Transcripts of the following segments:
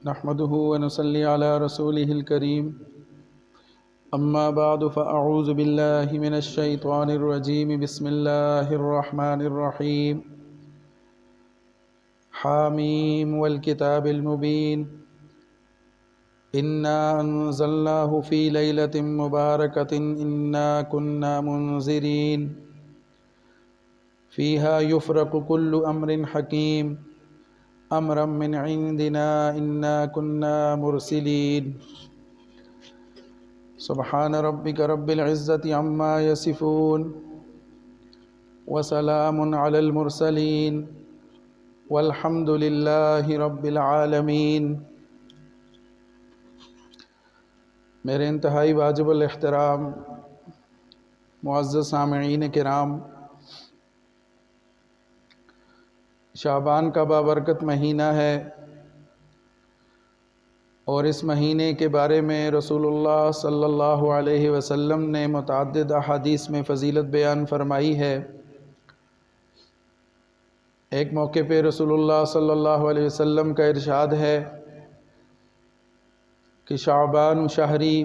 نحمده ونصلي على رسوله الكريم أما بعد فأعوذ بالله من الشيطان الرجيم بسم الله الرحمن الرحيم حاميم والكتاب المبين إنا أنزلناه في ليلة مباركة إنا كنا منذرين فيها يفرق كل أمر حكيم أمرا من عندنا إنا كنا مرسلين سبحان ربك رب العزة عما يصفون وسلام على المرسلين والحمد لله رب العالمين۔ میرے انتہائی واجب الاحترام معزز سامعین کرام، شعبان کا بابرکت مہینہ ہے، اور اس مہینے کے بارے میں رسول اللہ صلی اللہ علیہ وسلم نے متعدد احادیث میں فضیلت بیان فرمائی ہے۔ ایک موقع پہ رسول اللہ صلی اللہ علیہ وسلم کا ارشاد ہے کہ شعبان شہری،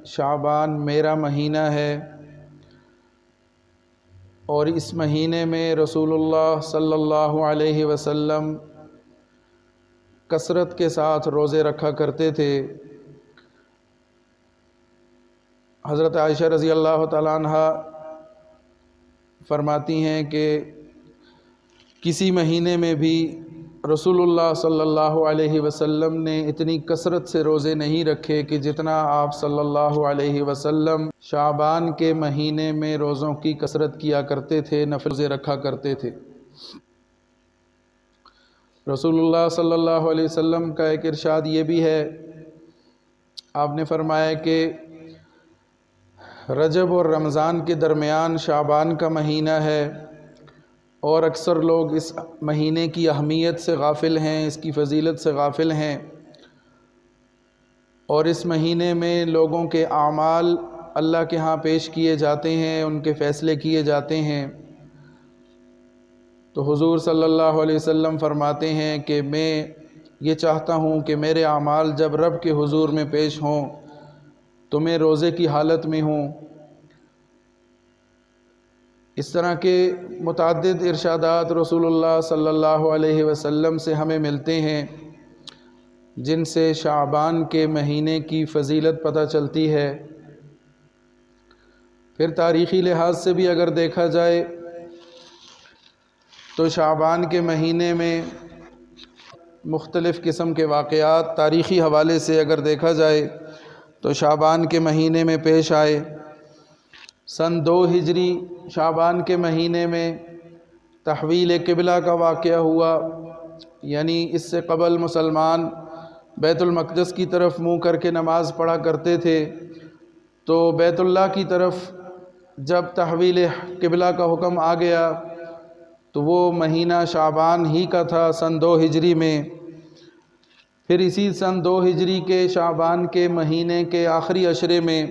شعبان میرا مہینہ ہے، اور اس مہینے میں رسول اللہ صلی اللہ علیہ وسلم کثرت کے ساتھ روزے رکھا کرتے تھے۔ حضرت عائشہ رضی اللہ تعالیٰ عنہ فرماتی ہیں کہ کسی مہینے میں بھی رسول اللہ صلی اللہ علیہ وسلم نے اتنی کثرت سے روزے نہیں رکھے کہ جتنا آپ صلی اللہ علیہ وسلم شعبان کے مہینے میں روزوں کی کثرت کیا کرتے تھے، نفل روزے رکھا کرتے تھے۔ رسول اللہ صلی اللہ علیہ وسلم کا ایک ارشاد یہ بھی ہے، آپ نے فرمایا کہ رجب اور رمضان کے درمیان شعبان کا مہینہ ہے، اور اکثر لوگ اس مہینے کی اہمیت سے غافل ہیں، اس کی فضیلت سے غافل ہیں، اور اس مہینے میں لوگوں کے اعمال اللہ کے ہاں پیش کیے جاتے ہیں، ان کے فیصلے کیے جاتے ہیں۔ تو حضور صلی اللہ علیہ وسلم فرماتے ہیں کہ میں یہ چاہتا ہوں کہ میرے اعمال جب رب کے حضور میں پیش ہوں تو میں روزے کی حالت میں ہوں۔ اس طرح کے متعدد ارشادات رسول اللہ صلی اللہ علیہ وسلم سے ہمیں ملتے ہیں، جن سے شعبان کے مہینے کی فضیلت پتہ چلتی ہے۔ پھر تاریخی لحاظ سے بھی اگر دیکھا جائے تو شعبان کے مہینے میں مختلف قسم کے واقعات تاریخی حوالے سے اگر دیکھا جائے تو شعبان کے مہینے میں پیش آئے۔ سن 2 ہجری شعبان کے مہینے میں تحویل قبلہ کا واقعہ ہوا، یعنی اس سے قبل مسلمان بیت المقدس کی طرف منہ کر کے نماز پڑھا کرتے تھے، تو بیت اللہ کی طرف جب تحویل قبلہ کا حکم آ گیا تو وہ مہینہ شعبان ہی کا تھا سن 2 ہجری میں۔ پھر اسی سن 2 ہجری کے شعبان کے مہینے کے آخری عشرے میں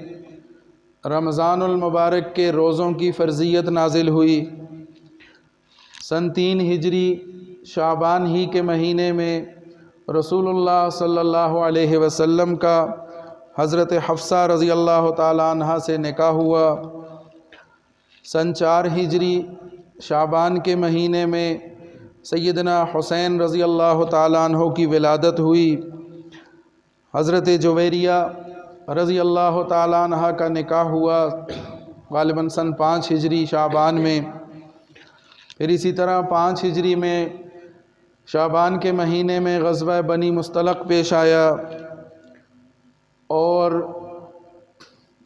رمضان المبارک کے روزوں کی فرضیت نازل ہوئی۔ سن 3 ہجری شعبان ہی کے مہینے میں رسول اللہ صلی اللہ علیہ وسلم کا حضرت حفصہ رضی اللہ تعالیٰ عنہ سے نکاح ہوا۔ سن 4 ہجری شعبان کے مہینے میں سیدنا حسین رضی اللہ تعالیٰ عنہ کی ولادت ہوئی۔ حضرت جویریہ رضی اللہ تعالیٰ عنہ کا نکاح ہوا غالباً سن 5 ہجری شعبان میں۔ پھر اسی طرح 5 ہجری میں شعبان کے مہینے میں غزوہ بنی مستلق پیش آیا، اور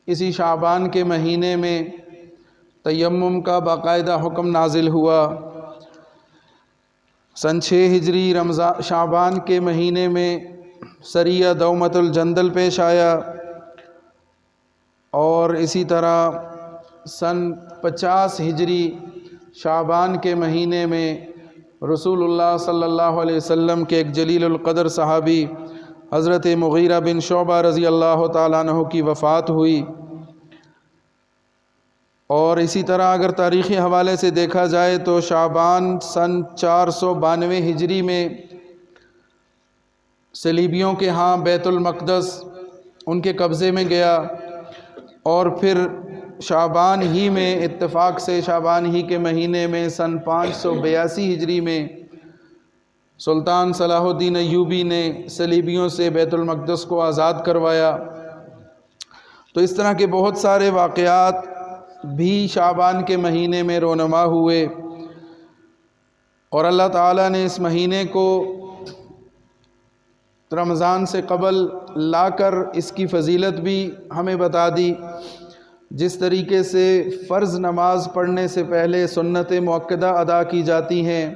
اسی شعبان کے مہینے میں تیمم کا باقاعدہ حکم نازل ہوا۔ سن 6 ہجری شعبان کے مہینے میں سریہ دومت الجندل پیش آیا، اور اسی طرح سن 50 ہجری شعبان کے مہینے میں رسول اللہ صلی اللہ علیہ وسلم کے ایک جلیل القدر صحابی حضرت مغیرہ بن شعبہ رضی اللہ تعالیٰ عنہ کی وفات ہوئی۔ اور اسی طرح اگر تاریخی حوالے سے دیکھا جائے تو شعبان سن 492 ہجری میں صلیبیوں کے ہاں بیت المقدس ان کے قبضے میں گیا، اور پھر شعبان ہی میں، اتفاق سے شعبان ہی کے مہینے میں سن 582 ہجری میں سلطان صلاح الدین ایوبی نے صلیبیوں سے بیت المقدس کو آزاد کروایا۔ تو اس طرح کے بہت سارے واقعات بھی شعبان کے مہینے میں رونما ہوئے، اور اللہ تعالیٰ نے اس مہینے کو رمضان سے قبل لا کر اس کی فضیلت بھی ہمیں بتا دی۔ جس طریقے سے فرض نماز پڑھنے سے پہلے سنت مؤکدہ ادا کی جاتی ہیں،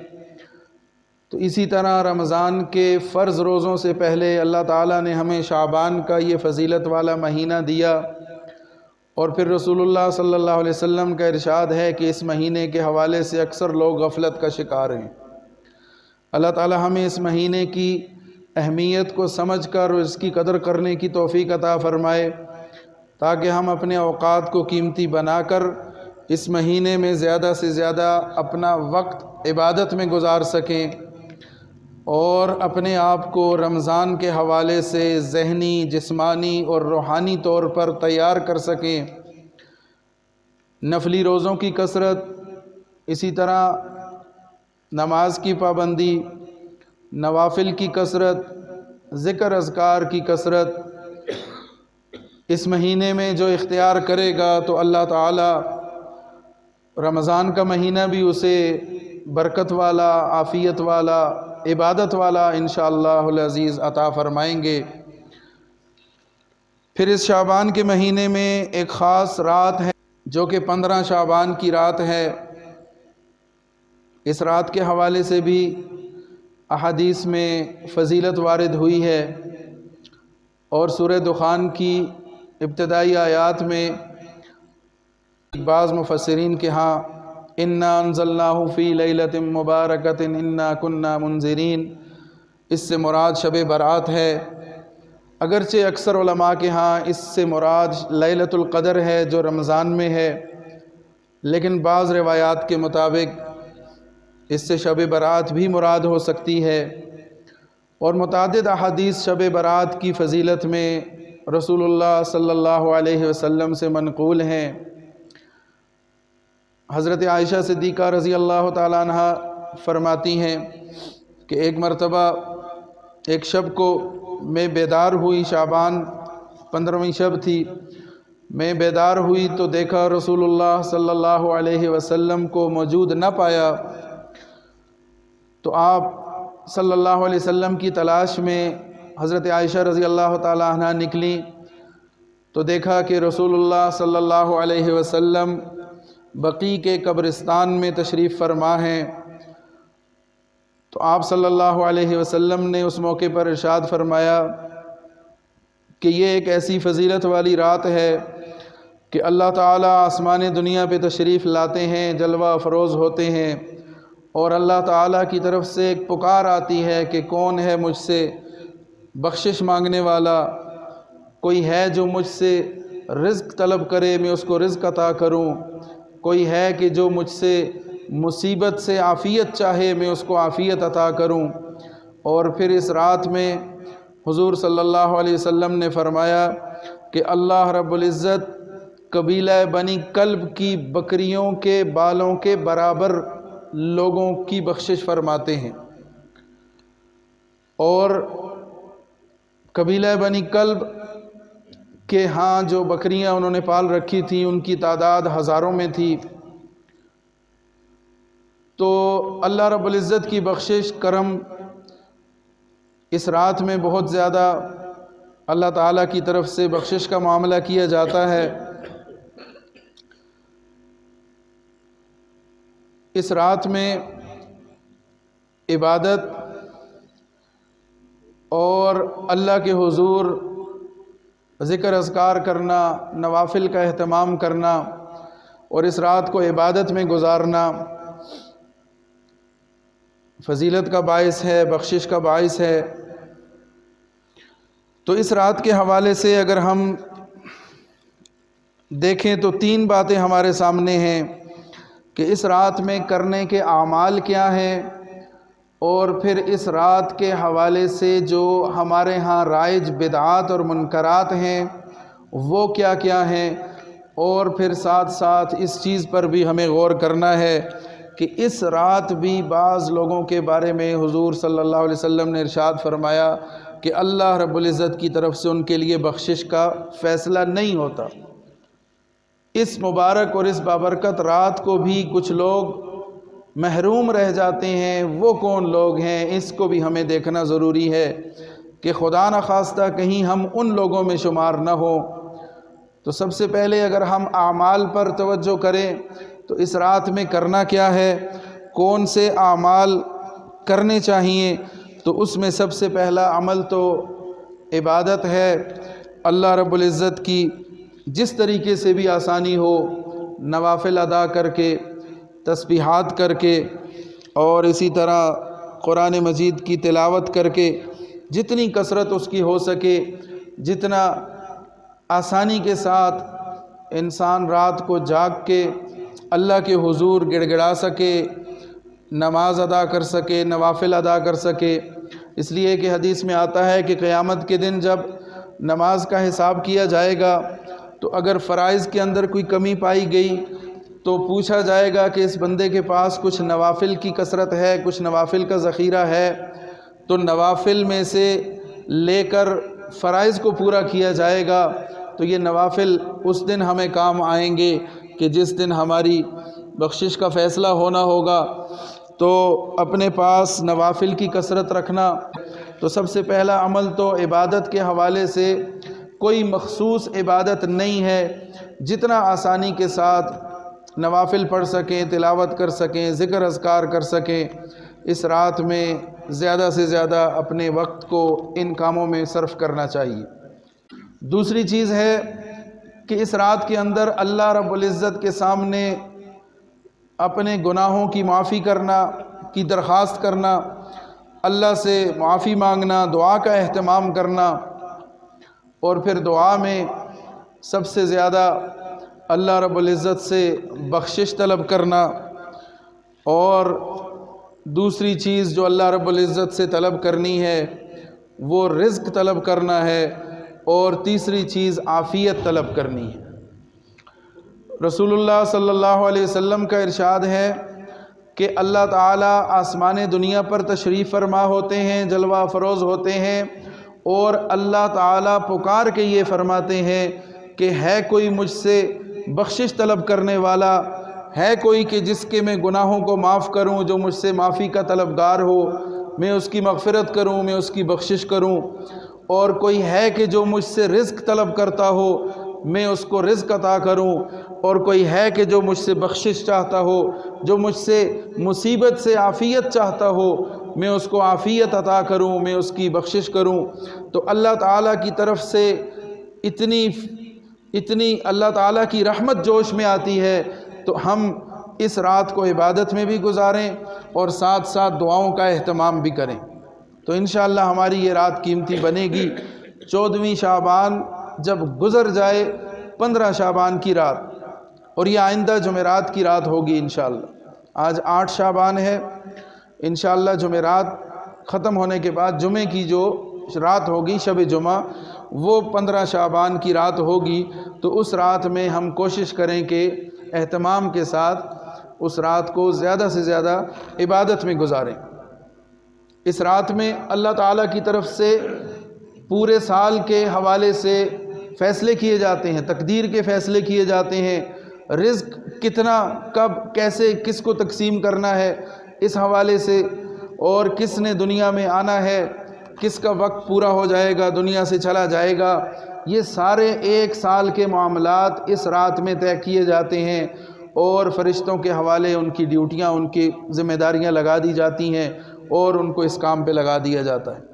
تو اسی طرح رمضان کے فرض روزوں سے پہلے اللہ تعالیٰ نے ہمیں شعبان کا یہ فضیلت والا مہینہ دیا۔ اور پھر رسول اللہ صلی اللہ علیہ وسلم کا ارشاد ہے کہ اس مہینے کے حوالے سے اکثر لوگ غفلت کا شکار ہیں۔ اللہ تعالیٰ ہمیں اس مہینے کی اہمیت کو سمجھ کر اور اس کی قدر کرنے کی توفیق عطا فرمائے، تاکہ ہم اپنے اوقات کو قیمتی بنا کر اس مہینے میں زیادہ سے زیادہ اپنا وقت عبادت میں گزار سکیں، اور اپنے آپ کو رمضان کے حوالے سے ذہنی، جسمانی اور روحانی طور پر تیار کر سکیں۔ نفلی روزوں کی کثرت، اسی طرح نماز کی پابندی، نوافل کی کثرت، ذکر اذکار کی کثرت، اس مہینے میں جو اختیار کرے گا تو اللہ تعالی رمضان کا مہینہ بھی اسے برکت والا، عافیت والا، عبادت والا انشاءاللہ العزیز عطا فرمائیں گے۔ پھر اس شعبان کے مہینے میں ایک خاص رات ہے جو کہ 15 شعبان کی رات ہے۔ اس رات کے حوالے سے بھی احادیث میں فضیلت وارد ہوئی ہے، اور سورہ دخان کی ابتدائی آیات میں بعض مفسرین کے ہاں اِنَّا أَنزَلْنَاهُ فِي لَيْلَةٍ مُبَارَكَةٍ إِنَّا كُنَّا مُنذِرِينَ، اس سے مراد شب برات ہے۔ اگرچہ اکثر علماء کے ہاں اس سے مراد لیلۃ القدر ہے جو رمضان میں ہے، لیکن بعض روایات کے مطابق اس سے شب برات بھی مراد ہو سکتی ہے، اور متعدد احادیث شب برات کی فضیلت میں رسول اللہ صلی اللہ علیہ وسلم سے منقول ہیں۔ حضرت عائشہ صدیقہ رضی اللہ تعالیٰ عنہ فرماتی ہیں کہ ایک مرتبہ ایک شب کو میں بیدار ہوئی، شعبان 15ویں شب تھی، میں بیدار ہوئی تو دیکھا رسول اللہ صلی اللہ علیہ وسلم کو موجود نہ پایا، تو آپ صلی اللہ علیہ وسلم کی تلاش میں حضرت عائشہ رضی اللہ تعالیٰ عنہ نکلی، تو دیکھا کہ رسول اللہ صلی اللہ علیہ وسلم بقیع کے قبرستان میں تشریف فرما ہیں۔ تو آپ صلی اللہ علیہ وسلم نے اس موقع پر ارشاد فرمایا کہ یہ ایک ایسی فضیلت والی رات ہے کہ اللہ تعالیٰ آسمان دنیا پہ تشریف لاتے ہیں، جلوہ افروز ہوتے ہیں، اور اللہ تعالیٰ کی طرف سے ایک پکار آتی ہے کہ کون ہے مجھ سے بخشش مانگنے والا، کوئی ہے جو مجھ سے رزق طلب کرے میں اس کو رزق عطا کروں، کوئی ہے کہ جو مجھ سے مصیبت سے عافیت چاہے میں اس کو عافیت عطا کروں۔ اور پھر اس رات میں حضور صلی اللہ علیہ وسلم نے فرمایا کہ اللہ رب العزت قبیلہ بنی کلب کی بکریوں کے بالوں کے برابر لوگوں کی بخشش فرماتے ہیں، اور قبیلہ بنی کلب کے ہاں جو بکریاں انہوں نے پال رکھی تھیں ان کی تعداد ہزاروں میں تھی۔ تو اللہ رب العزت کی بخشش، کرم اس رات میں بہت زیادہ اللہ تعالیٰ کی طرف سے بخشش کا معاملہ کیا جاتا ہے۔ اس رات میں عبادت اور اللہ کے حضور ذکر اذکار کرنا، نوافل کا اہتمام کرنا، اور اس رات کو عبادت میں گزارنا فضیلت کا باعث ہے، بخشش کا باعث ہے۔ تو اس رات کے حوالے سے اگر ہم دیکھیں تو 3 باتیں ہمارے سامنے ہیں کہ اس رات میں کرنے کے اعمال کیا ہیں، اور پھر اس رات کے حوالے سے جو ہمارے ہاں رائج بدعات اور منکرات ہیں وہ کیا کیا ہیں، اور پھر ساتھ ساتھ اس چیز پر بھی ہمیں غور کرنا ہے کہ اس رات بھی بعض لوگوں کے بارے میں حضور صلی اللہ علیہ وسلم نے ارشاد فرمایا کہ اللہ رب العزت کی طرف سے ان کے لیے بخشش کا فیصلہ نہیں ہوتا۔ اس مبارک اور اس بابرکت رات کو بھی کچھ لوگ محروم رہ جاتے ہیں۔ وہ کون لوگ ہیں، اس کو بھی ہمیں دیکھنا ضروری ہے کہ خدا نخواستہ کہیں ہم ان لوگوں میں شمار نہ ہوں۔ تو سب سے پہلے اگر ہم اعمال پر توجہ کریں تو اس رات میں کرنا کیا ہے، کون سے اعمال کرنے چاہیے، تو اس میں سب سے پہلا عمل تو عبادت ہے۔ اللہ رب العزت کی جس طریقے سے بھی آسانی ہو، نوافل ادا کر کے، تسبیحات کر کے، اور اسی طرح قرآن مجید کی تلاوت کر کے، جتنی کثرت اس کی ہو سکے، جتنا آسانی کے ساتھ انسان رات کو جاگ کے اللہ کے حضور گڑ گڑا سکے، نماز ادا کر سکے، نوافل ادا کر سکے۔ اس لیے کہ حدیث میں آتا ہے کہ قیامت کے دن جب نماز کا حساب کیا جائے گا تو اگر فرائض کے اندر کوئی کمی پائی گئی تو پوچھا جائے گا کہ اس بندے کے پاس کچھ نوافل کی کثرت ہے، کچھ نوافل کا ذخیرہ ہے، تو نوافل میں سے لے کر فرائض کو پورا کیا جائے گا۔ تو یہ نوافل اس دن ہمیں کام آئیں گے کہ جس دن ہماری بخشش کا فیصلہ ہونا ہوگا۔ تو اپنے پاس نوافل کی کثرت رکھنا، تو سب سے پہلا عمل تو عبادت کے حوالے سے کوئی مخصوص عبادت نہیں ہے، جتنا آسانی کے ساتھ نوافل پڑھ سکیں، تلاوت کر سکیں، ذکر اذکار کر سکیں، اس رات میں زیادہ سے زیادہ اپنے وقت کو ان کاموں میں صرف کرنا چاہیے۔ دوسری چیز ہے کہ اس رات کے اندر اللہ رب العزت کے سامنے اپنے گناہوں کی معافی کرنا کی درخواست کرنا، اللہ سے معافی مانگنا، دعا کا اہتمام کرنا، اور پھر دعا میں سب سے زیادہ اللہ رب العزت سے بخشش طلب کرنا، اور دوسری چیز جو اللہ رب العزت سے طلب کرنی ہے وہ رزق طلب کرنا ہے، اور تیسری چیز عافیت طلب کرنی ہے۔ رسول اللہ صلی اللہ علیہ وسلم کا ارشاد ہے کہ اللہ تعالیٰ آسمان دنیا پر تشریف فرما ہوتے ہیں، جلوہ افروز ہوتے ہیں، اور اللہ تعالیٰ پکار کے یہ فرماتے ہیں کہ ہے کوئی مجھ سے بخشش طلب کرنے والا، ہے کوئی کہ جس کے میں گناہوں کو معاف کروں، جو مجھ سے معافی کا طلبگار ہو، میں اس کی مغفرت کروں، میں اس کی بخشش کروں، اور کوئی ہے کہ جو مجھ سے رزق طلب کرتا ہو، میں اس کو رزق عطا کروں، اور کوئی ہے کہ جو مجھ سے بخشش چاہتا ہو، جو مجھ سے مصیبت سے عافیت چاہتا ہو، میں اس کو عافیت عطا کروں، میں اس کی بخشش کروں۔ تو اللہ تعالیٰ کی طرف سے اتنی اللہ تعالیٰ کی رحمت جوش میں آتی ہے، تو ہم اس رات کو عبادت میں بھی گزاریں اور ساتھ ساتھ دعاؤں کا اہتمام بھی کریں، تو انشاءاللہ ہماری یہ رات قیمتی بنے گی۔ 14ویں شعبان جب گزر جائے، 15 شعبان کی رات، اور یہ آئندہ جمعرات کی رات ہوگی انشاءاللہ۔ آج 8 شعبان ہے، انشاءاللہ جمعرات ختم ہونے کے بعد جمعے کی جو رات ہوگی، شب جمعہ، وہ 15 شعبان کی رات ہوگی۔ تو اس رات میں ہم کوشش کریں کہ اہتمام کے ساتھ اس رات کو زیادہ سے زیادہ عبادت میں گزاریں۔ اس رات میں اللہ تعالیٰ کی طرف سے پورے سال کے حوالے سے فیصلے کیے جاتے ہیں، تقدیر کے فیصلے کیے جاتے ہیں، رزق کتنا، کب، کیسے، کس کو تقسیم کرنا ہے اس حوالے سے، اور کس نے دنیا میں آنا ہے، کس کا وقت پورا ہو جائے گا، دنیا سے چلا جائے گا، یہ سارے ایک سال کے معاملات اس رات میں طے کیے جاتے ہیں، اور فرشتوں کے حوالے ان کی ڈیوٹیاں، ان کی ذمہ داریاں لگا دی جاتی ہیں، اور ان کو اس کام پہ لگا دیا جاتا ہے۔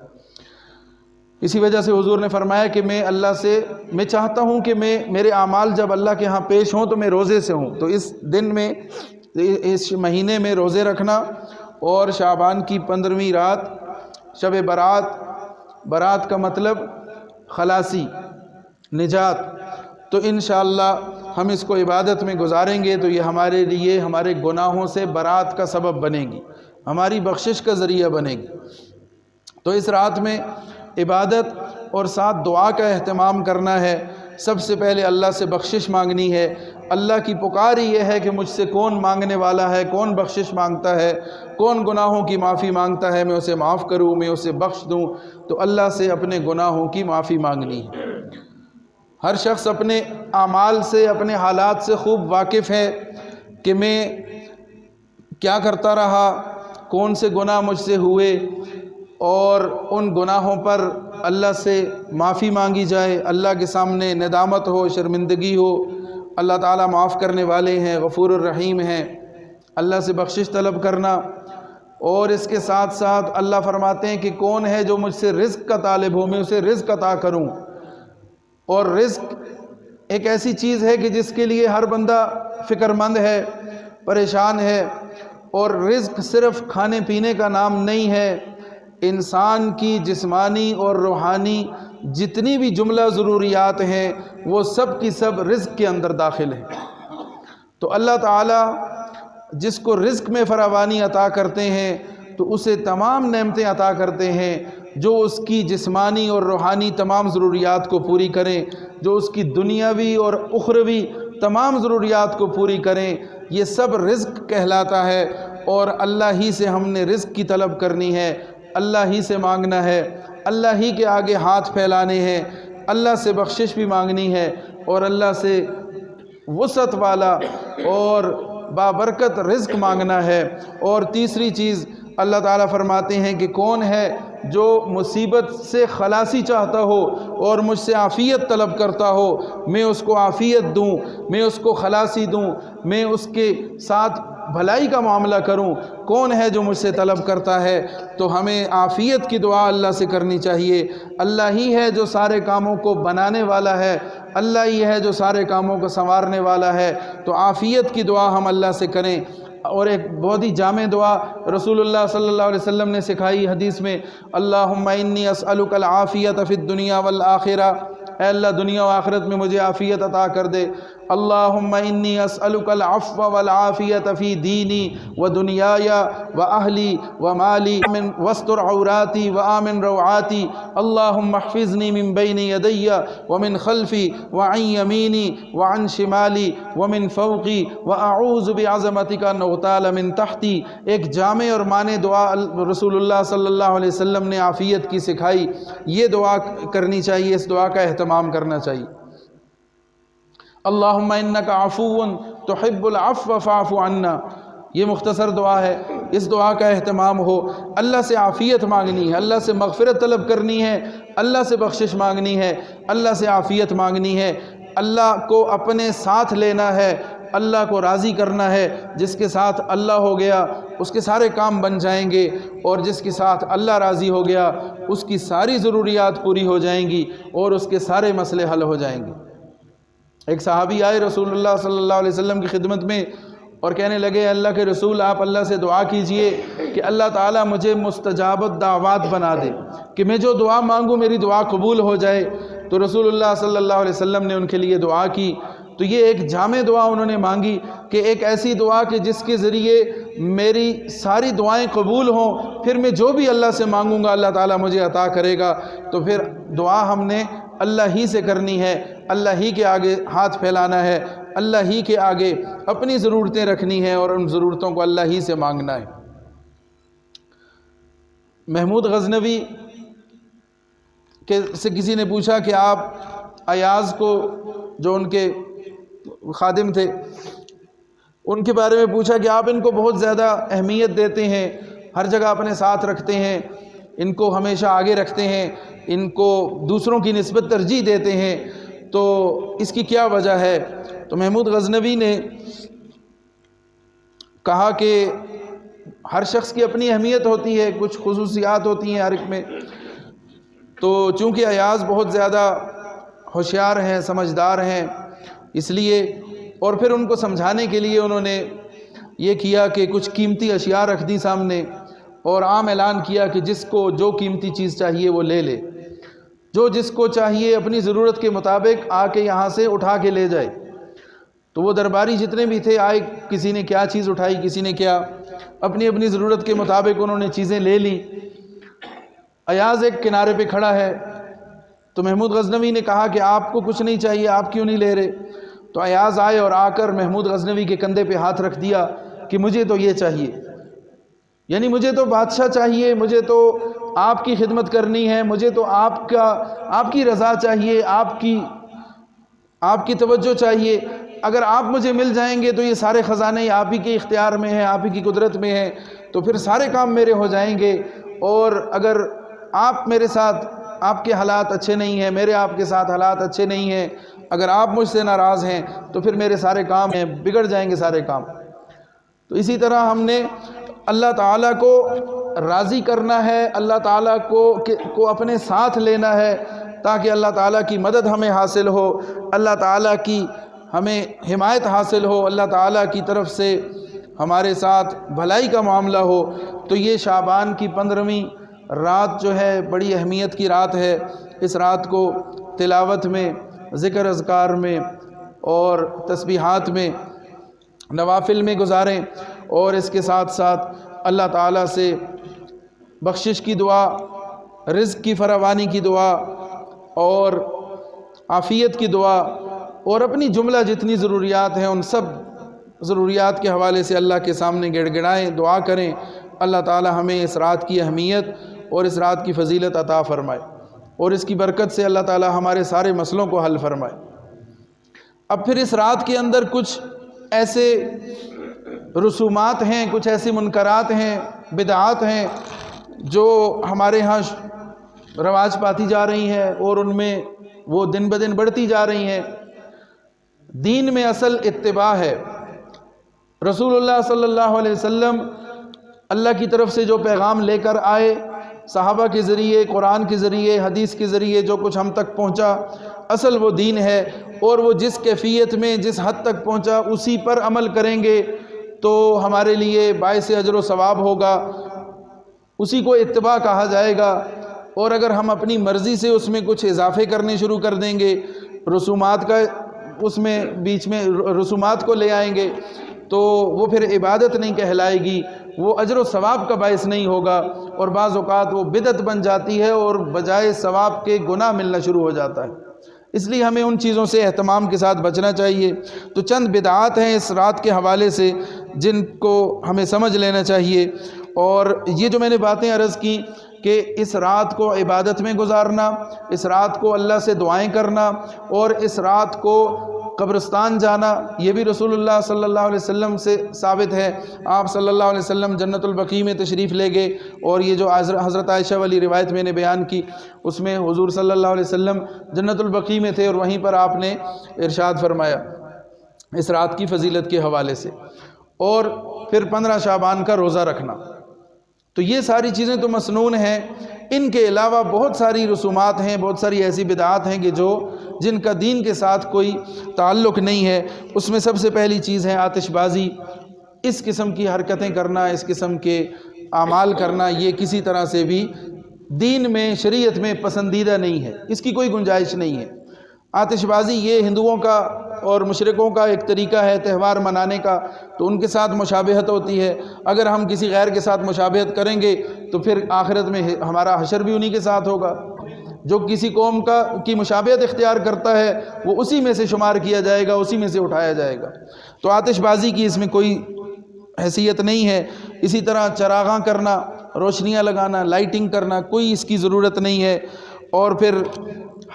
اسی وجہ سے حضور نے فرمایا کہ میں چاہتا ہوں کہ میرے اعمال جب اللہ کے ہاں پیش ہوں تو میں روزے سے ہوں۔ تو اس دن میں، اس مہینے میں روزے رکھنا، اور شعبان کی 15ویں رات شب برات کا مطلب خلاصی، نجات، تو انشاءاللہ ہم اس کو عبادت میں گزاریں گے تو یہ ہمارے لیے ہمارے گناہوں سے برات کا سبب بنے گی، ہماری بخشش کا ذریعہ بنے گی۔ تو اس رات میں عبادت اور ساتھ دعا کا اہتمام کرنا ہے۔ سب سے پہلے اللہ سے بخشش مانگنی ہے۔ اللہ کی پکار یہ ہے کہ مجھ سے کون مانگنے والا ہے، کون بخشش مانگتا ہے، کون گناہوں کی معافی مانگتا ہے، میں اسے معاف کروں، میں اسے بخش دوں۔ تو اللہ سے اپنے گناہوں کی معافی مانگنی ہے۔ ہر شخص اپنے اعمال سے، اپنے حالات سے خوب واقف ہے کہ میں کیا کرتا رہا، کون سے گناہ مجھ سے ہوئے، اور ان گناہوں پر اللہ سے معافی مانگی جائے، اللہ کے سامنے ندامت ہو، شرمندگی ہو۔ اللہ تعالیٰ معاف کرنے والے ہیں، غفور الرحیم ہیں۔ اللہ سے بخشش طلب کرنا، اور اس کے ساتھ ساتھ اللہ فرماتے ہیں کہ کون ہے جو مجھ سے رزق کا طالب ہو، میں اسے رزق عطا کروں۔ اور رزق ایک ایسی چیز ہے کہ جس کے لیے ہر بندہ فکر مند ہے، پریشان ہے۔ اور رزق صرف کھانے پینے کا نام نہیں ہے، انسان کی جسمانی اور روحانی جتنی بھی جملہ ضروریات ہیں وہ سب کی سب رزق کے اندر داخل ہیں۔ تو اللہ تعالیٰ جس کو رزق میں فراوانی عطا کرتے ہیں تو اسے تمام نعمتیں عطا کرتے ہیں جو اس کی جسمانی اور روحانی تمام ضروریات کو پوری کریں، جو اس کی دنیاوی اور اخروی تمام ضروریات کو پوری کریں۔ یہ سب رزق کہلاتا ہے، اور اللہ ہی سے ہم نے رزق کی طلب کرنی ہے، اللہ ہی سے مانگنا ہے، اللہ ہی کے آگے ہاتھ پھیلانے ہیں، اللہ سے بخشش بھی مانگنی ہے، اور اللہ سے وسعت والا اور بابرکت رزق مانگنا ہے۔ اور تیسری چیز اللہ تعالیٰ فرماتے ہیں کہ کون ہے جو مصیبت سے خلاصی چاہتا ہو اور مجھ سے عافیت طلب کرتا ہو، میں اس کو عافیت دوں، میں اس کو خلاصی دوں، میں اس کے ساتھ بھلائی کا معاملہ کروں۔ کون ہے جو مجھ سے طلب کرتا ہے؟ تو ہمیں عافیت کی دعا اللہ سے کرنی چاہیے۔ اللہ ہی ہے جو سارے کاموں کو بنانے والا ہے، اللہ ہی ہے جو سارے کاموں کو سنوارنے والا ہے۔ تو عافیت کی دعا ہم اللہ سے کریں۔ اور ایک بہت ہی جامع دعا رسول اللہ صلی اللہ علیہ وسلم نے سکھائی حدیث میں، اللہم انی اسألک العافیت فی الدنیا والآخرہ، اے اللہ دنیا و آخرت میں مجھے عافیت عطا کر دے۔ اللہم انی اسألک العفو والعافیت فی دینی و دنیای و اہلی و مالی واستر عوراتی و آمن روعاتی، اللہم احفظنی من بین یدی ومن خلفی وعن یمینی وعن شمالی ومن فوقی واعوذ بعظمتک ان اغتال من تحتی۔ ایک جامع اور معنی دعا رسول اللہ صلی اللہ علیہ وسلم نے عافیت کی سکھائی۔ یہ دعا کرنی چاہیے، اس دعا کا اہتمام کرنا چاہیے۔ اللہم انک عفو تحب العفو فاعف عنا، یہ مختصر دعا ہے، اس دعا کا اہتمام ہو۔ اللہ سے عافیت مانگنی ہے، اللہ سے مغفرت طلب کرنی ہے، اللہ سے بخشش مانگنی ہے، اللہ سے عافیت مانگنی ہے، اللہ کو اپنے ساتھ لینا ہے، اللہ کو راضی کرنا ہے۔ جس کے ساتھ اللہ ہو گیا اس کے سارے کام بن جائیں گے، اور جس کے ساتھ اللہ راضی ہو گیا اس کی ساری ضروریات پوری ہو جائیں گی اور اس کے سارے مسئلے حل ہو جائیں گے۔ ایک صحابی آئے رسول اللہ صلی اللہ علیہ وسلم کی خدمت میں اور کہنے لگے، اللہ کے رسول آپ اللہ سے دعا کیجئے کہ اللہ تعالیٰ مجھے مستجاب الدعوات بنا دے، کہ میں جو دعا مانگوں میری دعا قبول ہو جائے۔ تو رسول اللہ صلی اللہ علیہ وسلم نے ان کے لیے دعا کی۔ تو یہ ایک جامع دعا انہوں نے مانگی کہ ایک ایسی دعا کہ جس کے ذریعے میری ساری دعائیں قبول ہوں، پھر میں جو بھی اللہ سے مانگوں گا اللہ تعالیٰ مجھے عطا کرے گا۔ تو پھر دعا ہم نے اللہ ہی سے کرنی ہے، اللہ ہی کے آگے ہاتھ پھیلانا ہے، اللہ ہی کے آگے اپنی ضرورتیں رکھنی ہیں اور ان ضرورتوں کو اللہ ہی سے مانگنا ہے۔ محمود غزنوی سے کسی نے پوچھا کہ آپ ایاز کو، جو ان کے خادم تھے، ان کے بارے میں پوچھا کہ آپ ان کو بہت زیادہ اہمیت دیتے ہیں، ہر جگہ اپنے ساتھ رکھتے ہیں، ان کو ہمیشہ آگے رکھتے ہیں، ان کو دوسروں کی نسبت ترجیح دیتے ہیں، تو اس کی کیا وجہ ہے؟ تو محمود غزنوی نے کہا کہ ہر شخص کی اپنی اہمیت ہوتی ہے، کچھ خصوصیات ہوتی ہیں ہر ایک میں۔ تو چونکہ ایاز بہت زیادہ ہوشیار ہیں، سمجھدار ہیں، اس لیے، اور پھر ان کو سمجھانے کے لیے انہوں نے یہ کیا کہ کچھ قیمتی اشیاء رکھ دی سامنے اور عام اعلان کیا کہ جس کو جو قیمتی چیز چاہیے وہ لے لے، جو جس کو چاہیے اپنی ضرورت کے مطابق آ کے یہاں سے اٹھا کے لے جائے۔ تو وہ درباری جتنے بھی تھے آئے، کسی نے کیا چیز اٹھائی، کسی نے کیا، اپنی اپنی ضرورت کے مطابق انہوں نے چیزیں لے لی۔ ایاز ایک کنارے پہ کھڑا ہے، تو محمود غزنوی نے کہا کہ آپ کو کچھ نہیں چاہیے، آپ کیوں نہیں لے رہے؟ تو ایاز آئے اور آ کر محمود غزنوی کے کندھے پہ ہاتھ رکھ دیا کہ مجھے تو یہ چاہیے، یعنی مجھے تو بادشاہ چاہیے، مجھے تو آپ کی خدمت کرنی ہے، مجھے تو آپ کی رضا چاہیے، آپ کی توجہ چاہیے۔ اگر آپ مجھے مل جائیں گے تو یہ سارے خزانے آپ ہی کے اختیار میں ہیں، آپ ہی کی قدرت میں ہیں، تو پھر سارے کام میرے ہو جائیں گے۔ اور اگر آپ میرے ساتھ، آپ کے حالات اچھے نہیں ہیں، میرے آپ کے ساتھ حالات اچھے نہیں ہیں، اگر آپ مجھ سے ناراض ہیں تو پھر میرے سارے کام ہیں، بگڑ جائیں گے سارے کام۔ تو اسی طرح ہم نے اللہ تعالیٰ کو راضی کرنا ہے، اللہ تعالیٰ کو اپنے ساتھ لینا ہے، تاکہ اللہ تعالیٰ کی مدد ہمیں حاصل ہو، اللہ تعالیٰ کی ہمیں حمایت حاصل ہو، اللہ تعالیٰ کی طرف سے ہمارے ساتھ بھلائی کا معاملہ ہو۔ تو یہ شعبان کی 15ویں رات جو ہے بڑی اہمیت کی رات ہے۔ اس رات کو تلاوت میں، ذکر اذکار میں اور تسبیحات میں، نوافل میں گزاریں، اور اس کے ساتھ ساتھ اللہ تعالیٰ سے بخشش کی دعا، رزق کی فراوانی کی دعا اور عافیت کی دعا، اور اپنی جملہ جتنی ضروریات ہیں ان سب ضروریات کے حوالے سے اللہ کے سامنے گڑ گڑائیں، دعا کریں۔ اللہ تعالیٰ ہمیں اس رات کی اہمیت اور اس رات کی فضیلت عطا فرمائے، اور اس کی برکت سے اللہ تعالیٰ ہمارے سارے مسئلوں کو حل فرمائے۔ اب پھر اس رات کے اندر کچھ ایسے رسومات ہیں، کچھ ایسی منکرات ہیں، بدعات ہیں جو ہمارے ہاں رواج پاتی جا رہی ہیں، اور ان میں وہ دن بدن بڑھتی جا رہی ہیں۔ دین میں اصل اتباع ہے۔ رسول اللہ صلی اللہ علیہ وسلم اللہ کی طرف سے جو پیغام لے کر آئے، صحابہ کے ذریعے، قرآن کے ذریعے، حدیث کے ذریعے جو کچھ ہم تک پہنچا، اصل وہ دین ہے، اور وہ جس کیفیت میں جس حد تک پہنچا اسی پر عمل کریں گے تو ہمارے لیے باعث اجر و ثواب ہوگا، اسی کو اتباع کہا جائے گا۔ اور اگر ہم اپنی مرضی سے اس میں کچھ اضافے کرنے شروع کر دیں گے، رسومات کا اس میں بیچ میں رسومات کو لے آئیں گے، تو وہ پھر عبادت نہیں کہلائے گی، وہ اجر و ثواب کا باعث نہیں ہوگا، اور بعض اوقات وہ بدعت بن جاتی ہے اور بجائے ثواب کے گناہ ملنا شروع ہو جاتا ہے۔ اس لیے ہمیں ان چیزوں سے اہتمام کے ساتھ بچنا چاہیے۔ تو چند بدعات ہیں اس رات کے حوالے سے جن کو ہمیں سمجھ لینا چاہیے، اور یہ جو میں نے باتیں عرض کی کہ اس رات کو عبادت میں گزارنا، اس رات کو اللہ سے دعائیں کرنا، اور اس رات کو قبرستان جانا، یہ بھی رسول اللہ صلی اللہ علیہ وسلم سے ثابت ہے۔ آپ صلی اللہ علیہ وسلم جنت البقیع میں تشریف لے گئے، اور یہ جو حضرت عائشہ والی روایت میں نے بیان کی، اس میں حضور صلی اللہ علیہ وسلم جنت البقیع میں تھے، اور وہیں پر آپ نے ارشاد فرمایا اس رات کی فضیلت کے حوالے سے۔ اور پھر 15 شعبان کا روزہ رکھنا، تو یہ ساری چیزیں تو مسنون ہیں۔ ان کے علاوہ بہت ساری رسومات ہیں، بہت ساری ایسی بدعات ہیں کہ جن کا دین کے ساتھ کوئی تعلق نہیں ہے۔ اس میں سب سے پہلی چیز ہے آتش بازی۔ اس قسم کی حرکتیں کرنا، اس قسم کے اعمال کرنا، یہ کسی طرح سے بھی دین میں، شریعت میں پسندیدہ نہیں ہے، اس کی کوئی گنجائش نہیں ہے۔ آتش بازی یہ ہندوؤں کا اور مشرکوں کا ایک طریقہ ہے تہوار منانے کا، تو ان کے ساتھ مشابہت ہوتی ہے۔ اگر ہم کسی غیر کے ساتھ مشابہت کریں گے تو پھر آخرت میں ہمارا حشر بھی انہی کے ساتھ ہوگا۔ جو کسی قوم کی مشابہت اختیار کرتا ہے وہ اسی میں سے شمار کیا جائے گا، اسی میں سے اٹھایا جائے گا۔ تو آتش بازی کی اس میں کوئی حیثیت نہیں ہے۔ اسی طرح چراغاں کرنا، روشنیاں لگانا، لائٹنگ کرنا، کوئی اس کی ضرورت نہیں ہے۔ اور پھر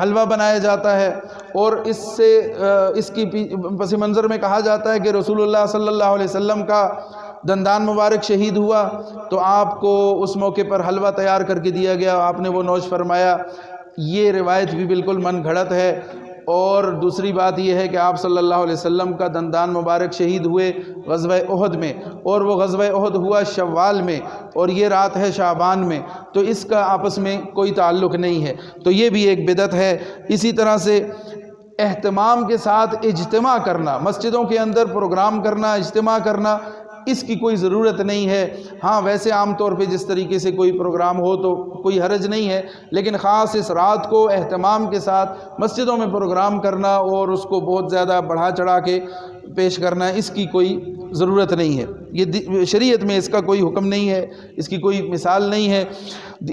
حلوہ بنایا جاتا ہے، اور اس کی پس منظر میں کہا جاتا ہے کہ رسول اللہ صلی اللہ علیہ وسلم کا دندان مبارک شہید ہوا تو آپ کو اس موقع پر حلوہ تیار کر کے دیا گیا، آپ نے وہ نوش فرمایا۔ یہ روایت بھی بالکل من گھڑت ہے۔ اور دوسری بات یہ ہے کہ آپ صلی اللہ علیہ وسلم کا دندان مبارک شہید ہوئے غزوہ احد میں، اور وہ غزوہ احد ہوا شوال میں، اور یہ رات ہے شعبان میں، تو اس کا آپس میں کوئی تعلق نہیں ہے، تو یہ بھی ایک بدعت ہے۔ اسی طرح سے اہتمام کے ساتھ اجتماع کرنا، مسجدوں کے اندر پروگرام کرنا، اجتماع کرنا، اس کی کوئی ضرورت نہیں ہے۔ ہاں ویسے عام طور پہ جس طریقے سے کوئی پروگرام ہو تو کوئی حرج نہیں ہے، لیکن خاص اس رات کو اہتمام کے ساتھ مسجدوں میں پروگرام کرنا اور اس کو بہت زیادہ بڑھا چڑھا کے پیش کرنا ہے، اس کی کوئی ضرورت نہیں ہے، یہ شریعت میں اس کا کوئی حکم نہیں ہے، اس کی کوئی مثال نہیں ہے۔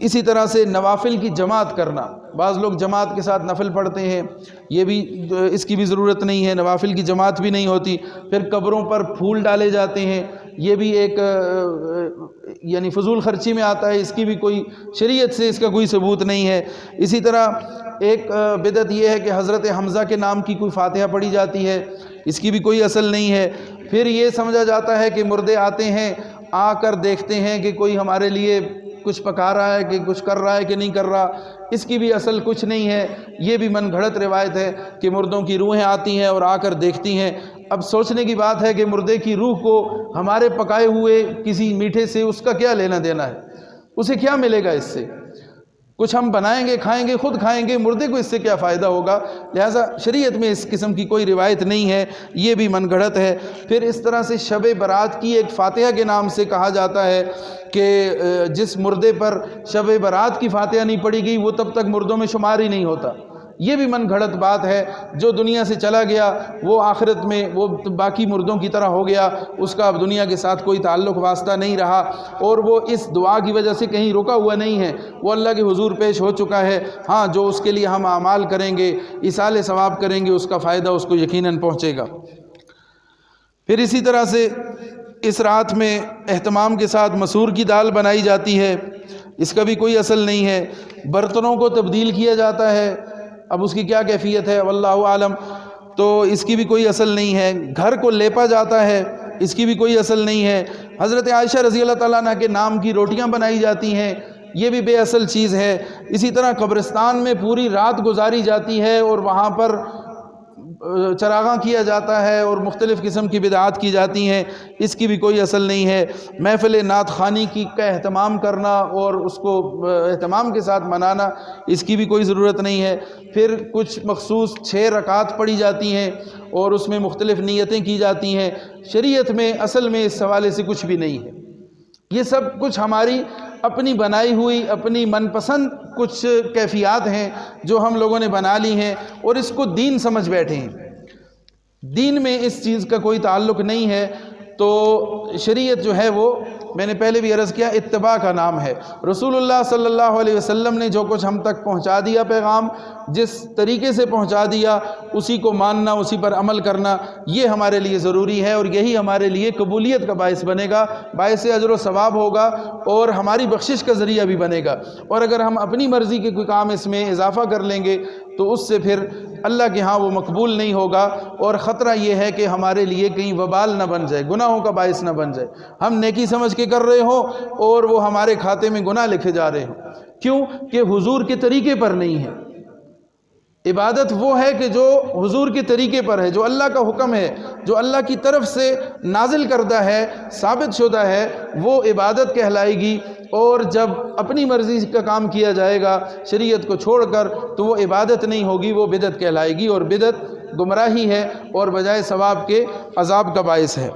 اسی طرح سے نوافل کی جماعت کرنا، بعض لوگ جماعت کے ساتھ نفل پڑھتے ہیں، یہ بھی اس کی بھی ضرورت نہیں ہے، نوافل کی جماعت بھی نہیں ہوتی۔ پھر قبروں پر پھول ڈالے جاتے ہیں، یہ بھی ایک یعنی فضول خرچی میں آتا ہے، اس کی بھی کوئی شریعت سے اس کا کوئی ثبوت نہیں ہے۔ اسی طرح ایک بدعت یہ ہے کہ حضرت حمزہ کے نام کی کوئی فاتحہ پڑھی جاتی ہے، اس کی بھی کوئی اصل نہیں ہے۔ پھر یہ سمجھا جاتا ہے کہ مردے آتے ہیں، آ کر دیکھتے ہیں کہ کوئی ہمارے لیے کچھ پکا رہا ہے، کہ کچھ کر رہا ہے کہ نہیں کر رہا، اس کی بھی اصل کچھ نہیں ہے۔ یہ بھی من گھڑت روایت ہے کہ مردوں کی روحیں آتی ہیں اور آ کر دیکھتی ہیں۔ اب سوچنے کی بات ہے کہ مردے کی روح کو ہمارے پکائے ہوئے کسی میٹھے سے اس کا کیا لینا دینا ہے؟ اسے کیا ملے گا اس سے؟ کچھ ہم بنائیں گے، کھائیں گے، خود کھائیں گے، مردے کو اس سے کیا فائدہ ہوگا؟ لہٰذا شریعت میں اس قسم کی کوئی روایت نہیں ہے، یہ بھی من گھڑت ہے۔ پھر اس طرح سے شب برات کی ایک فاتحہ کے نام سے کہا جاتا ہے کہ جس مردے پر شب برات کی فاتحہ نہیں پڑھی گئی وہ تب تک مردوں میں شمار ہی نہیں ہوتا، یہ بھی من گھڑت بات ہے۔ جو دنیا سے چلا گیا وہ آخرت میں وہ باقی مردوں کی طرح ہو گیا، اس کا اب دنیا کے ساتھ کوئی تعلق واسطہ نہیں رہا، اور وہ اس دعا کی وجہ سے کہیں رکا ہوا نہیں ہے، وہ اللہ کے حضور پیش ہو چکا ہے۔ ہاں، جو اس کے لیے ہم اعمال کریں گے، ایصال ثواب کریں گے، اس کا فائدہ اس کو یقیناً پہنچے گا۔ پھر اسی طرح سے اس رات میں اہتمام کے ساتھ مسور کی دال بنائی جاتی ہے، اس کا بھی کوئی اصل نہیں ہے۔ برتنوں کو تبدیل کیا جاتا ہے، اب اس کی کیا کیفیت ہے واللہ عالم، تو اس کی بھی کوئی اصل نہیں ہے۔ گھر کو لیپا جاتا ہے، اس کی بھی کوئی اصل نہیں ہے۔ حضرت عائشہ رضی اللہ تعالیٰ عنہ کے نام کی روٹیاں بنائی جاتی ہیں، یہ بھی بے اصل چیز ہے۔ اسی طرح قبرستان میں پوری رات گزاری جاتی ہے اور وہاں پر چراغاں کیا جاتا ہے اور مختلف قسم کی بدعات کی جاتی ہیں، اس کی بھی کوئی اصل نہیں ہے۔ محفل نعت خوانی کا اہتمام کرنا اور اس کو اہتمام کے ساتھ منانا، اس کی بھی کوئی ضرورت نہیں ہے۔ پھر کچھ مخصوص 6 رکعت پڑھی جاتی ہیں اور اس میں مختلف نیتیں کی جاتی ہیں، شریعت میں اصل میں اس حوالے سے کچھ بھی نہیں ہے۔ یہ سب کچھ ہماری اپنی بنائی ہوئی اپنی من پسند کچھ کیفیات ہیں جو ہم لوگوں نے بنا لی ہیں اور اس کو دین سمجھ بیٹھے ہیں۔ دین میں اس چیز کا کوئی تعلق نہیں ہے۔ تو شریعت جو ہے وہ میں نے پہلے بھی عرض کیا اتباع کا نام ہے۔ رسول اللہ صلی اللہ علیہ وسلم نے جو کچھ ہم تک پہنچا دیا پیغام، جس طریقے سے پہنچا دیا اسی کو ماننا، اسی پر عمل کرنا، یہ ہمارے لیے ضروری ہے اور یہی ہمارے لیے قبولیت کا باعث بنے گا، باعث اجر و ثواب ہوگا اور ہماری بخشش کا ذریعہ بھی بنے گا۔ اور اگر ہم اپنی مرضی کے کوئی کام اس میں اضافہ کر لیں گے تو اس سے پھر اللہ کے ہاں وہ مقبول نہیں ہوگا، اور خطرہ یہ ہے کہ ہمارے لیے کہیں وبال نہ بن جائے، گناہوں کا باعث نہ بن جائے، ہم نیکی سمجھ کے کر رہے ہوں اور وہ ہمارے کھاتے میں گناہ لکھے جا رہے ہوں۔ کیوں کہ حضور کے طریقے پر نہیں ہے۔ عبادت وہ ہے کہ جو حضور کے طریقے پر ہے، جو اللہ کا حکم ہے، جو اللہ کی طرف سے نازل کردہ ہے، ثابت شدہ ہے، وہ عبادت کہلائے گی۔ اور جب اپنی مرضی کا کام کیا جائے گا شریعت کو چھوڑ کر تو وہ عبادت نہیں ہوگی، وہ بدعت کہلائے گی، اور بدعت گمراہی ہے اور بجائے ثواب کے عذاب کا باعث ہے۔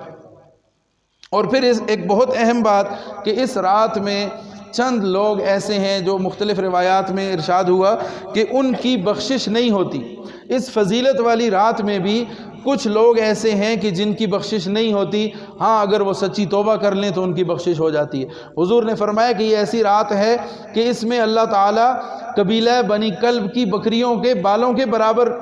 اور پھر ایک بہت اہم بات کہ اس رات میں چند لوگ ایسے ہیں جو مختلف روایات میں ارشاد ہوا کہ ان کی بخشش نہیں ہوتی۔ اس فضیلت والی رات میں بھی کچھ لوگ ایسے ہیں کہ جن کی بخشش نہیں ہوتی، ہاں اگر وہ سچی توبہ کر لیں تو ان کی بخشش ہو جاتی ہے۔ حضور نے فرمایا کہ یہ ایسی رات ہے کہ اس میں اللہ تعالیٰ قبیلہ بنی کلب کی بکریوں کے بالوں کے برابر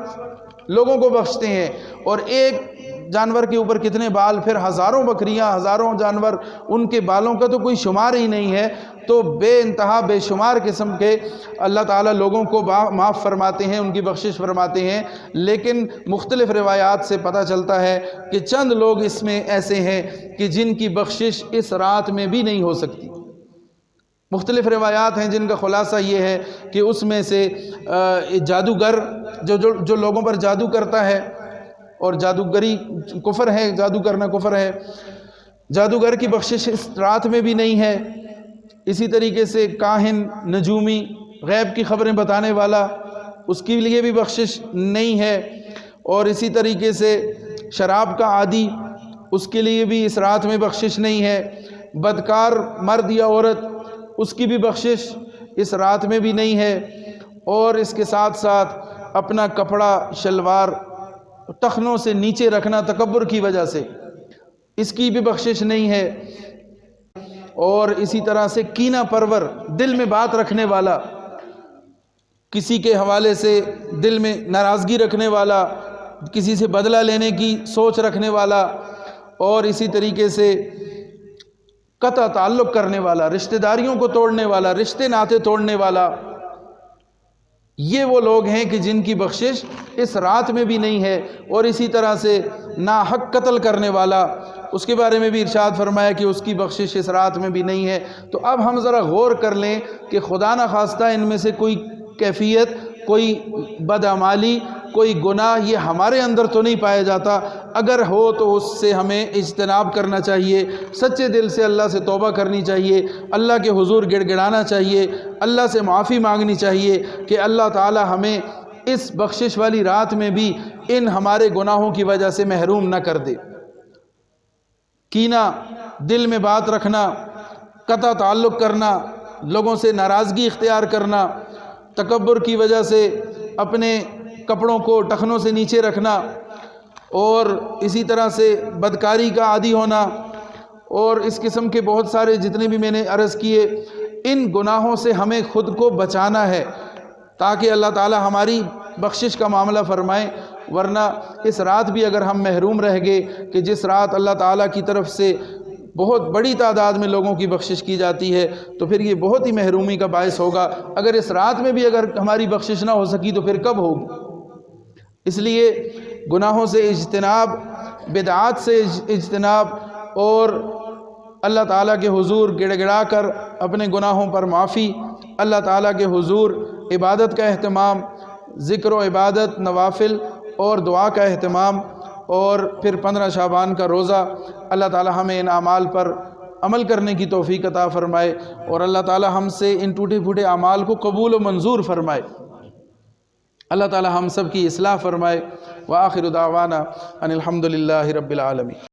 لوگوں کو بخشتے ہیں، اور ایک جانور کے اوپر کتنے بال، پھر ہزاروں بکریاں، ہزاروں جانور، ان کے بالوں کا تو کوئی شمار ہی نہیں ہے۔ تو بے انتہا بے شمار قسم کے اللہ تعالیٰ لوگوں کو معاف فرماتے ہیں، ان کی بخشش فرماتے ہیں۔ لیکن مختلف روایات سے پتہ چلتا ہے کہ چند لوگ اس میں ایسے ہیں کہ جن کی بخشش اس رات میں بھی نہیں ہو سکتی۔ مختلف روایات ہیں جن کا خلاصہ یہ ہے کہ اس میں سے جادوگر جو لوگوں پر جادو کرتا ہے، اور جادوگری کفر ہے، جادو کرنا کفر ہے، جادوگر کی بخشش اس رات میں بھی نہیں ہے۔ اسی طریقے سے کاہن، نجومی، غیب کی خبریں بتانے والا، اس کے لیے بھی بخشش نہیں ہے۔ اور اسی طریقے سے شراب کا عادی، اس کے لیے بھی اس رات میں بخشش نہیں ہے۔ بدکار مرد یا عورت، اس کی بھی بخشش اس رات میں بھی نہیں ہے۔ اور اس کے ساتھ ساتھ اپنا کپڑا شلوار ٹخنوں سے نیچے رکھنا تکبر کی وجہ سے، اس کی بھی بخشش نہیں ہے۔ اور اسی طرح سے کینہ پرور، دل میں بات رکھنے والا، کسی کے حوالے سے دل میں ناراضگی رکھنے والا، کسی سے بدلہ لینے کی سوچ رکھنے والا، اور اسی طریقے سے قطع تعلق کرنے والا، رشتہ داریوں کو توڑنے والا، رشتے ناطے توڑنے والا، یہ وہ لوگ ہیں کہ جن کی بخشش اس رات میں بھی نہیں ہے۔ اور اسی طرح سے ناحق قتل کرنے والا، اس کے بارے میں بھی ارشاد فرمایا کہ اس کی بخشش اس رات میں بھی نہیں ہے۔ تو اب ہم ذرا غور کر لیں کہ خدا نخواستہ ان میں سے کوئی کیفیت، کوئی بدعمالی، کوئی گناہ یہ ہمارے اندر تو نہیں پایا جاتا، اگر ہو تو اس سے ہمیں اجتناب کرنا چاہیے، سچے دل سے اللہ سے توبہ کرنی چاہیے، اللہ کے حضور گڑ گڑانا چاہیے، اللہ سے معافی مانگنی چاہیے کہ اللہ تعالی ہمیں اس بخشش والی رات میں بھی ان ہمارے گناہوں کی وجہ سے محروم نہ کر دے۔ کینہ، دل میں بات رکھنا، قطع تعلق کرنا، لوگوں سے ناراضگی اختیار کرنا، تکبر کی وجہ سے اپنے کپڑوں کو ٹخنوں سے نیچے رکھنا، اور اسی طرح سے بدکاری کا عادی ہونا، اور اس قسم کے بہت سارے جتنے بھی میں نے عرض کیے، ان گناہوں سے ہمیں خود کو بچانا ہے تاکہ اللہ تعالی ہماری بخشش کا معاملہ فرمائے۔ ورنہ اس رات بھی اگر ہم محروم رہ گئے، کہ جس رات اللہ تعالیٰ کی طرف سے بہت بڑی تعداد میں لوگوں کی بخشش کی جاتی ہے، تو پھر یہ بہت ہی محرومی کا باعث ہوگا۔ اگر اس رات میں بھی اگر ہماری بخشش نہ ہو سکی تو پھر کب ہوگی؟ اس لیے گناہوں سے اجتناب، بدعات سے اجتناب، اور اللہ تعالیٰ کے حضور گڑ گڑا کر اپنے گناہوں پر معافی، اللہ تعالیٰ کے حضور عبادت کا اہتمام، ذکر و عبادت، نوافل اور دعا کا اہتمام، اور پھر 15 شعبان کا روزہ۔ اللہ تعالیٰ ہمیں ان اعمال پر عمل کرنے کی توفیق عطا فرمائے، اور اللہ تعالیٰ ہم سے ان ٹوٹے پھوٹے اعمال کو قبول و منظور فرمائے۔ اللہ تعالیٰ ہم سب کی اصلاح فرمائے۔ وآخر دعوانا ان الحمد للہ رب العالمین۔